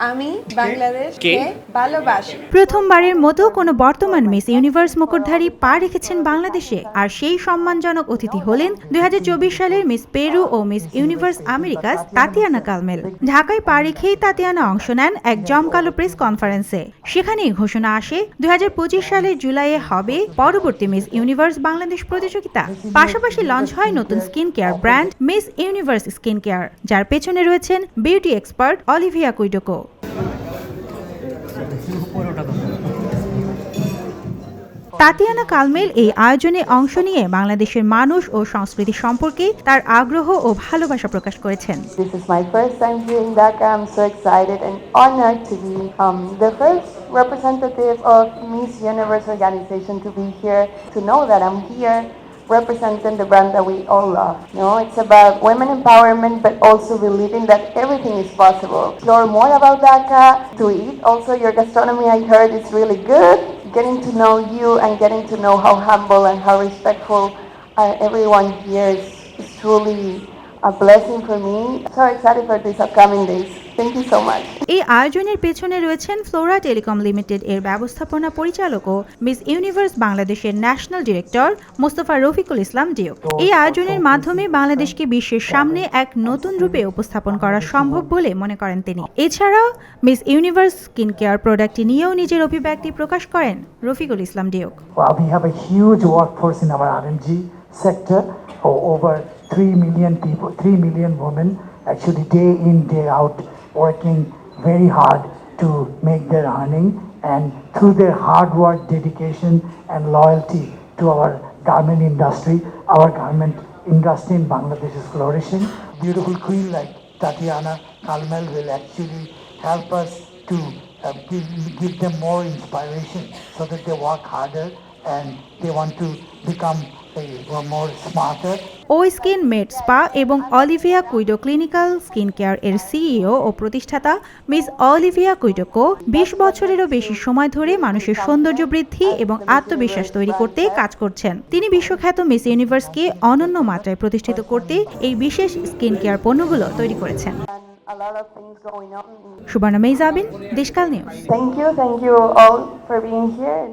আমি বাংলাদেশকে ভালোবাসি। প্রথমবারের মতো কোনো বর্তমান মিস ইউনিভার্স মুকুটধারী পা রেখেছেন বাংলাদেশে, আর সেই সম্মানজনক অতিথি হলেন 2024 সালের মিস পেরু ও মিস ইউনিভার্স আমেরিকাস তাতিয়ানা কালমেল। ঢাকায় পা রেখেই তাতিয়ানা অংশ নেন এক জমকালো প্রেস কনফারেন্সে। সেখানেই ঘোষণা আসে 2025 সালের জুলাইয়ে হবে পরবর্তী মিস ইউনিভার্স বাংলাদেশ প্রতিযোগিতা। পাশাপাশি লঞ্চ হয় নতুন skin care brand miss universe skin care, যার পেছনে রয়েছেন বিউটি এক্সপার্ট অলিভিয়া কুইডোকো। তাতিয়ানা কালমেল এই আয়োজনে অংশ নিয়ে বাংলাদেশের মানুষ ও সংস্কৃতি সম্পর্কে তার আগ্রহ ও ভালোবাসা প্রকাশ করেছেন। This is my first time here in Dhaka. I'm so excited and honored to be the first representative of Miss Universe organization to be here, to know that I'm here representing the brand that we all love. You know, it's about women empowerment, but also believing that everything is possible. Explore more about Dhaka, to eat. Also, your gastronomy, I heard, is really good. Getting to know you and getting to know how humble and how respectful everyone here is truly a blessing for me. So excited for these upcoming days. Thank you so much. এই আয়োজনের পেছনে রয়েছেন Flora telecom limited এর ব্যবস্থাপনা পরিচালক ও miss universe বাংলাদেশের national director Mostafa Rafiqul Islam Duke. এই আয়োজনের মাধ্যমে বাংলাদেশকে বিশ্বের সামনে এক নতুন রূপে উপস্থাপন করা সম্ভব বলে মনে করেন তিনি। এছাড়াও মিস ইউনিভার্স স্কিন কেয়ার প্রোডাক্টটি নিয়েও নিজের অভিব্যক্তি প্রকাশ করেন Rafiqul Islam Duke. We have a huge workforce in our R&D sector. Over 3 million people, 3 million women, actually day in, day out, working very hard to make their earning, and through their hard work, dedication and loyalty to our garment industry in Bangladesh is flourishing. Beautiful queen like Tatyana Kalmel will actually help us to give them more inspiration so that they work harder and they want to become more smarter. ও skin med spa এবং Olivia Quido clinical skin care এর CEO ও প্রতিষ্ঠাতা miss Olivia কুইডোকো 20 বছরেরও বেশি সময় ধরে মানুষের সৌন্দর্য বৃদ্ধি এবং আত্মবিশ্বাস তৈরি করতে কাজ করছেন। তিনি বিশ্বখ্যাত মিস ইউনিভার্সকে অনন্য মাত্রায় প্রতিষ্ঠিত করতে এই বিশেষ স্কিন কেয়ার পণ্যগুলো তৈরি করেছেন। A lot of things going on. Suborna Mehjabin, Deshkal news. Thank you all for being here.